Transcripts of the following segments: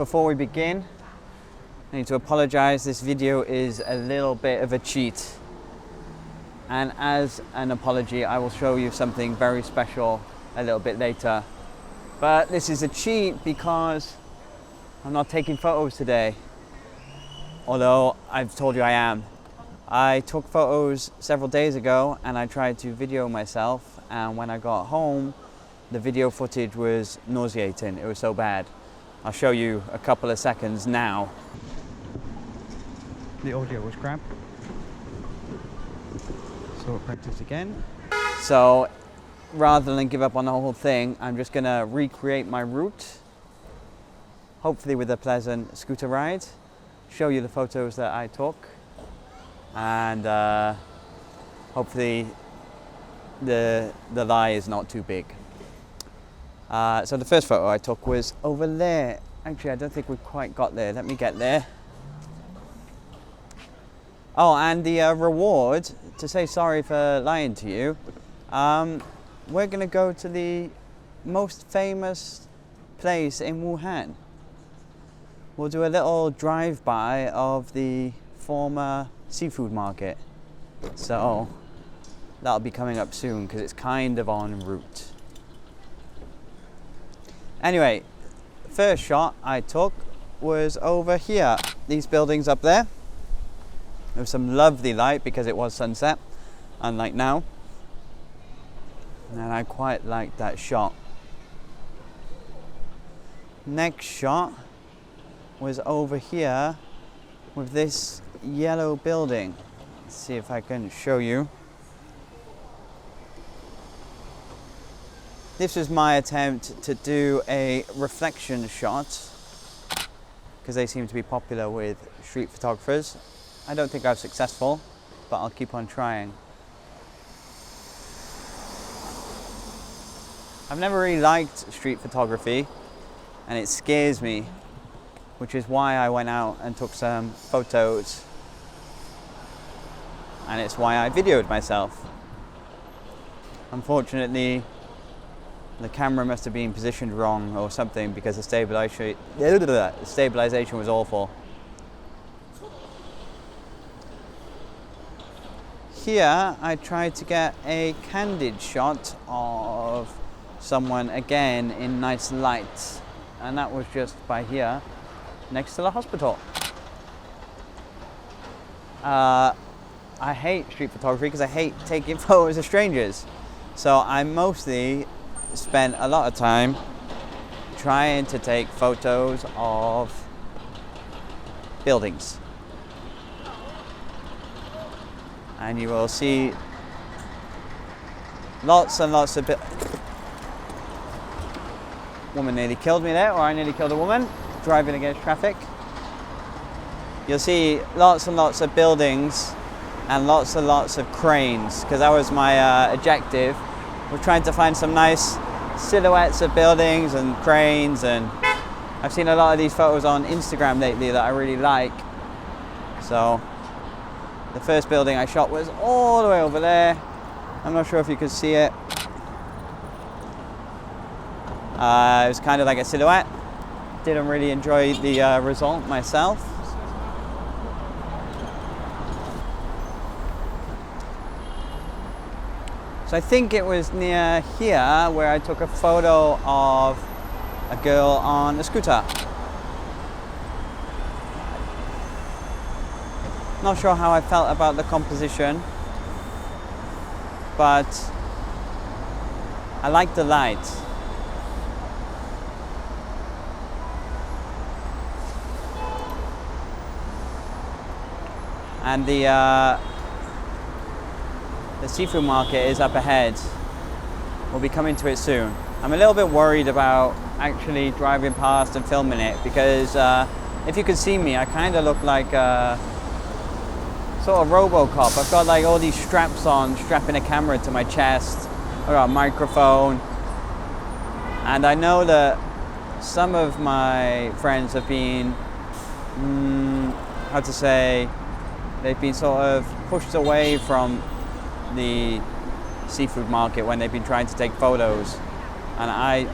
before we begin, I need to apologize. This video is a little bit of a cheat. And as an apology, I will show you something very special a little bit later. But this is a cheat because I'm not taking photos today. Although I've told you I am. I took photos several days ago and I tried to video myself, and when I got home the video footage was nauseating. It was so bad. I'll show you a couple of seconds now. The audio was crap, so we'll practice again. So rather than give up on the whole thing, I'm just gonna recreate my route, hopefully with a pleasant scooter ride, show you the photos that I took, and hopefully the lie is not too big. So the first photo I took was over there. Actually, I don't think we've quite got there. Let me get there. Oh, and the reward, to say sorry for lying to you, we're gonna go to the most famous place in Wuhan. We'll do a little drive-by of the former seafood market. So that'll be coming up soon because it's kind of en route. Anyway, first shot I took was over here. These buildings up there. There was some lovely light because it was sunset, unlike now. And I quite liked that shot. Next shot was over here with this yellow building. Let's see if I can show you. This was my attempt to do a reflection shot because they seem to be popular with street photographers. I don't think I was successful, but I'll keep on trying. I've never really liked street photography and it scares me, which is why I went out and took some photos, and it's why I videoed myself. Unfortunately, the camera must have been positioned wrong or something because the stabilization was awful. Here I tried to get a candid shot of someone again in nice light, and that was just by here next to the hospital. I hate street photography because I hate taking photos of strangers, so I mostly spent a lot of time trying to take photos of buildings. And you will see lots and lots of woman nearly killed me there, or I nearly killed a woman driving against traffic. You'll see lots and lots of buildings and lots and lots of cranes, because that was my objective. We're trying to find some nice silhouettes of buildings and cranes, and I've seen a lot of these photos on Instagram lately that I really like. So the first building I shot was all the way over there. I'm not sure if you could see it. It was kind of like a silhouette. Didn't really enjoy the result myself. So I think it was near here where I took a photo of a girl on a scooter. Not sure how I felt about the composition, but I liked the light. And the seafood market is up ahead. We'll be coming to it soon. I'm a little bit worried about actually driving past and filming it because if you could see me, I kind of look like sort of RoboCop. I've got like all these straps on, strapping a camera to my chest. I've got a microphone. And I know that some of my friends have been, how to say, they've been sort of pushed away from the seafood market when they've been trying to take photos. And I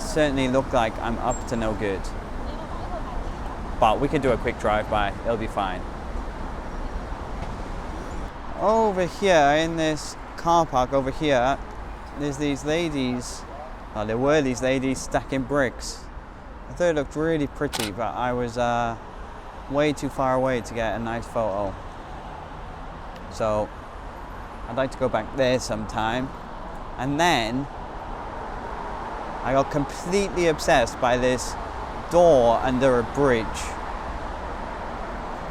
certainly look like I'm up to no good. But we can do a quick drive-by, it'll be fine. Over here, in this car park over here, there's these ladies, well, there were these ladies stacking bricks. I thought it looked really pretty, but I was way too far away to get a nice photo. So I'd like to go back there sometime. And then I got completely obsessed by this door under a bridge.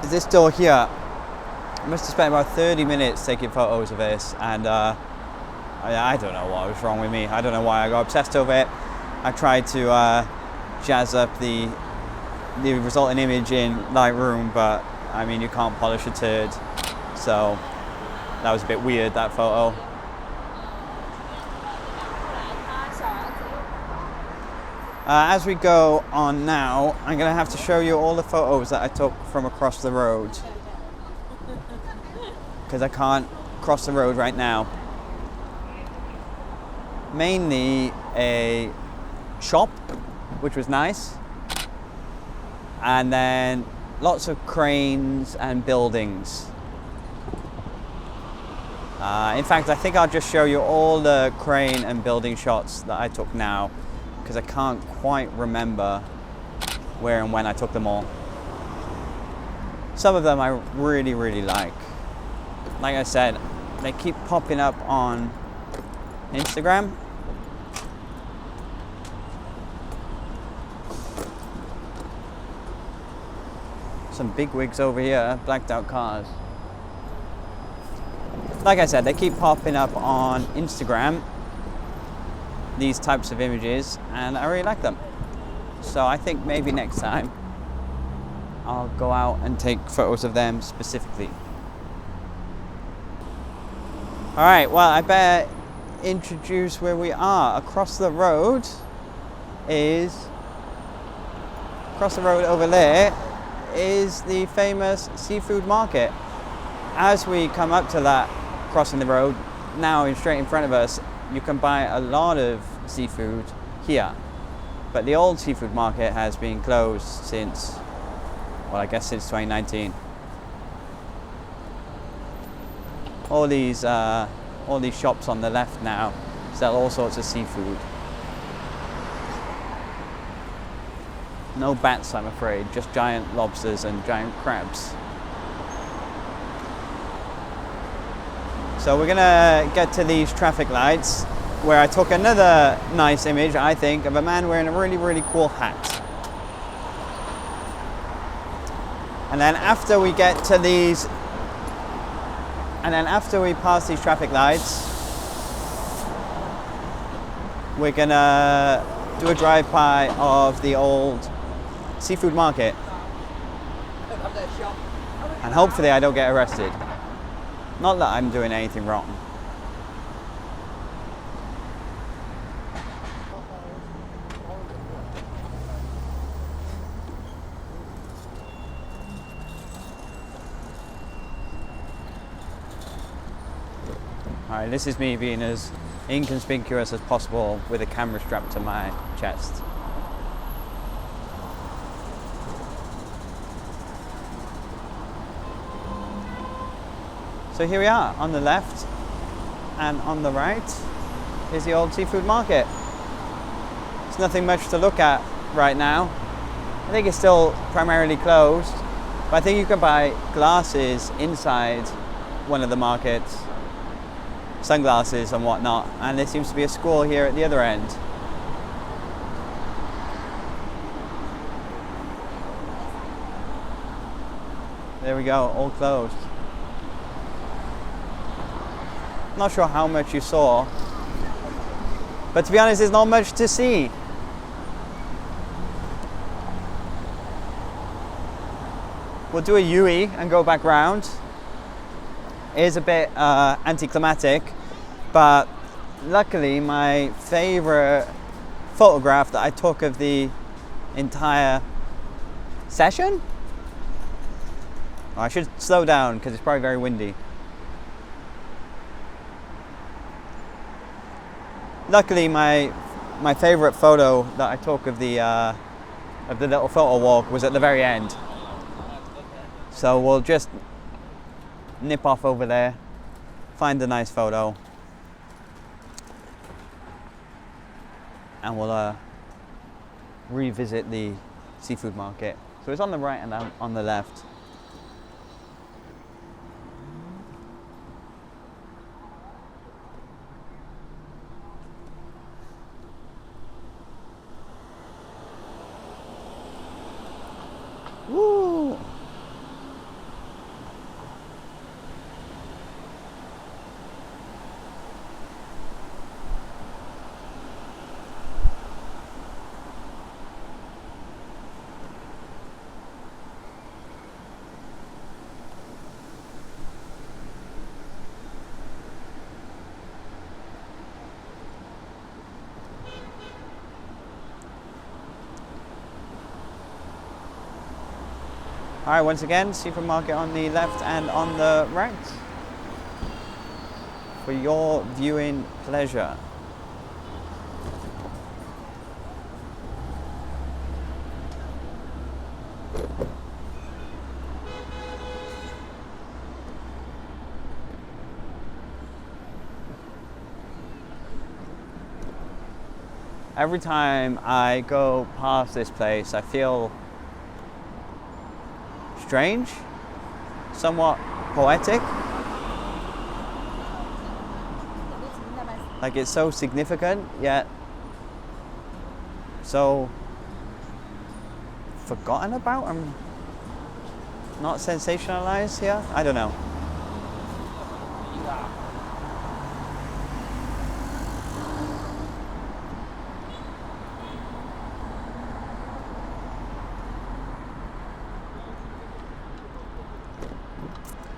This door here, I must have spent about 30 minutes taking photos of this, and I don't know what was wrong with me. I don't know why I got obsessed over it. I tried to jazz up the resulting image in Lightroom, but I mean, you can't polish a turd. So that was a bit weird, that photo. As we go on now, I'm going to have to show you all the photos that I took from across the road, because I can't cross the road right now. Mainly a shop, which was nice, and then lots of cranes and buildings. In fact, I think I'll just show you all the crane and building shots that I took now, because I can't quite remember where and when I took them all. Some of them I really, really like. Like I said, they keep popping up on Instagram. Some big wigs over here, blacked out cars. Like I said, they keep popping up on Instagram, these types of images, and I really like them. So I think maybe next time I'll go out and take photos of them specifically. Alright, well, I better introduce where we are. Across the road over there is the famous seafood market. As we come up to that, crossing the road, now straight in front of us, you can buy a lot of seafood here. But the old seafood market has been closed since, well, I guess since 2019. All these shops on the left now sell all sorts of seafood. No bats, I'm afraid, just giant lobsters and giant crabs. So we're gonna get to these traffic lights, where I took another nice image, I think, of a man wearing a really, really cool hat. And then after we get to these, after we pass these traffic lights, we're gonna do a drive-by of the old seafood market. And hopefully I don't get arrested. Not that I'm doing anything wrong. Alright, this is me being as inconspicuous as possible with a camera strapped to my chest. So here we are, on the left and on the right is the old seafood market. There's nothing much to look at right now. I think it's still primarily closed, but I think you can buy glasses inside one of the markets, sunglasses and whatnot, and there seems to be a school here at the other end. There we go, all closed. Not sure how much you saw, but to be honest, there's not much to see. We'll do a U-E and go back round. It is a bit anticlimactic, but luckily my favorite photograph that I took of the entire session, I should slow down because it's probably very windy. Luckily my my favorite photo that I took of the little photo walk was at the very end. So we'll just nip off over there, find a nice photo, and we'll revisit the seafood market. So it's on the right and on the left. Woo! All right, once again, seafood market on the left and on the right for your viewing pleasure. Every time I go past this place, I feel strange, somewhat poetic. Like it's so significant, yet so forgotten about and not sensationalized here. I don't know.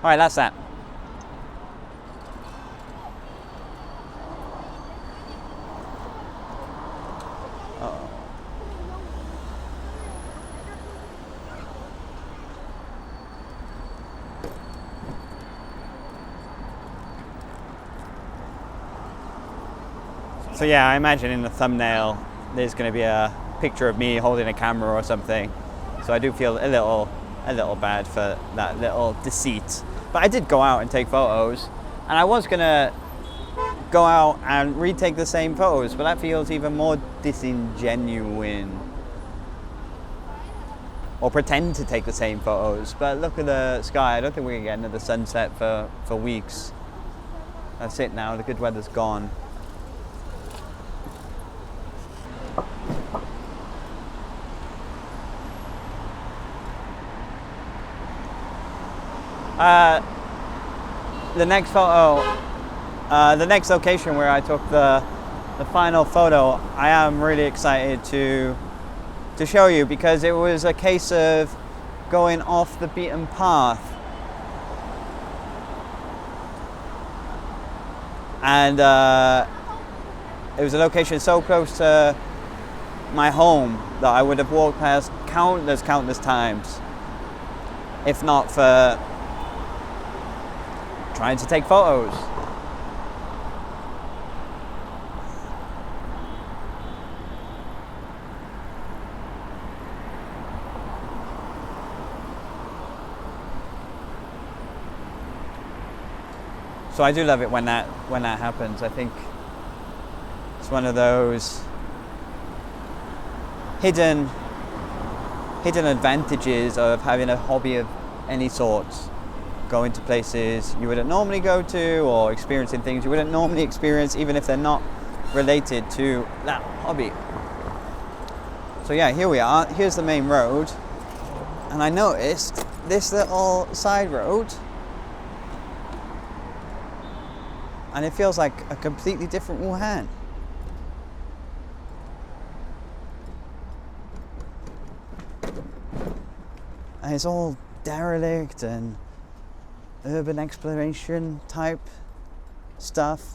All right, that's that. Uh-oh. So yeah, I imagine in the thumbnail there's going to be a picture of me holding a camera or something. So I do feel a little bad for that little deceit. But I did go out and take photos, and I was gonna go out and retake the same photos, but that feels even more disingenuous. Or pretend to take the same photos. But look at the sky. I don't think we're gonna get another sunset for weeks. That's it now, the good weather's gone. The next photo, the next location where I took the final photo, I am really excited to show you, because it was a case of going off the beaten path. And it was a location so close to my home that I would have walked past countless times, if not for trying to take photos. So I do love it when that happens. I think it's one of those hidden advantages of having a hobby of any sort. Going to places you wouldn't normally go to, or experiencing things you wouldn't normally experience, even if they're not related to that hobby. So yeah, here we are. Here's the main road. And I noticed this little side road, and it feels like a completely different Wuhan. And it's all derelict and urban exploration type stuff.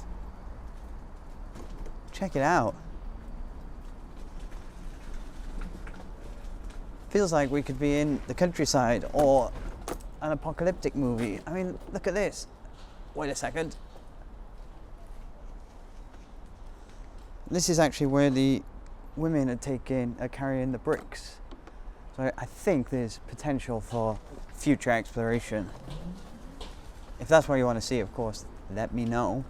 Check it out. Feels like we could be in the countryside or an apocalyptic movie. I mean, look at this. Wait a second. This is actually where the women are carrying the bricks. So I think there's potential for future exploration. If that's what you want to see, of course, let me know.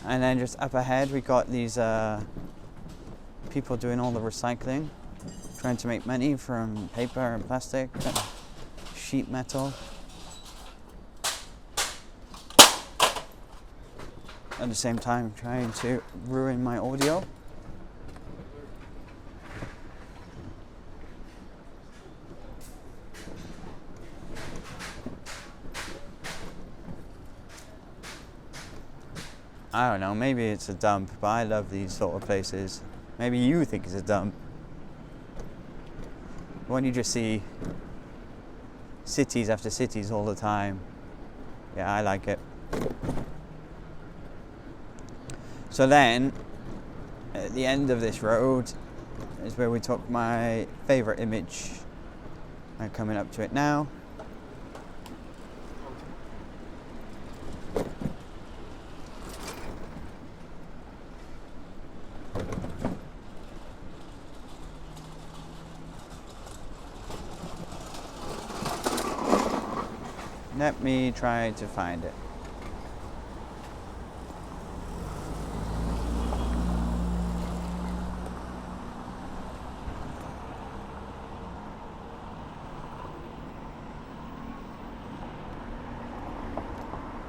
And then just up ahead, we got these people doing all the recycling, trying to make money from paper and plastic, sheet metal. At the same time, trying to ruin my audio. I don't know, maybe it's a dump, but I love these sort of places. Maybe you think it's a dump. When you just see cities after cities all the time, yeah, I like it. So then, at the end of this road is where we took my favourite image. I'm coming up to it now. Let me try to find it.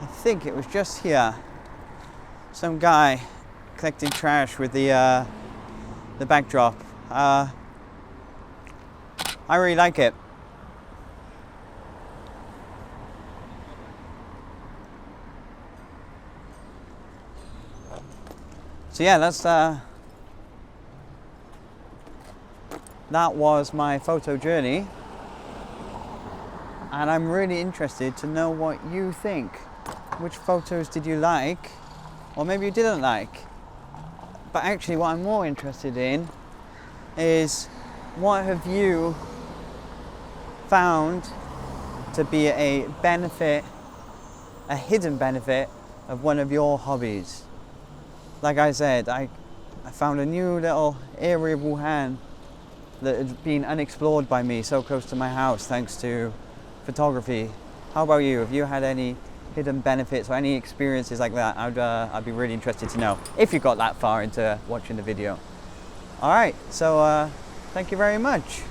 I think it was just here. Some guy collecting trash with the backdrop. I really like it. So yeah, that was my photo journey, and I'm really interested to know what you think. Which photos did you like, or maybe you didn't like? But actually what I'm more interested in is what have you found to be a benefit, a hidden benefit of one of your hobbies. Like I said, I found a new little area of Wuhan that had been unexplored by me, so close to my house thanks to photography. How about you? Have you had any hidden benefits or any experiences like that? I'd be really interested to know if you got that far into watching the video. All right, so thank you very much.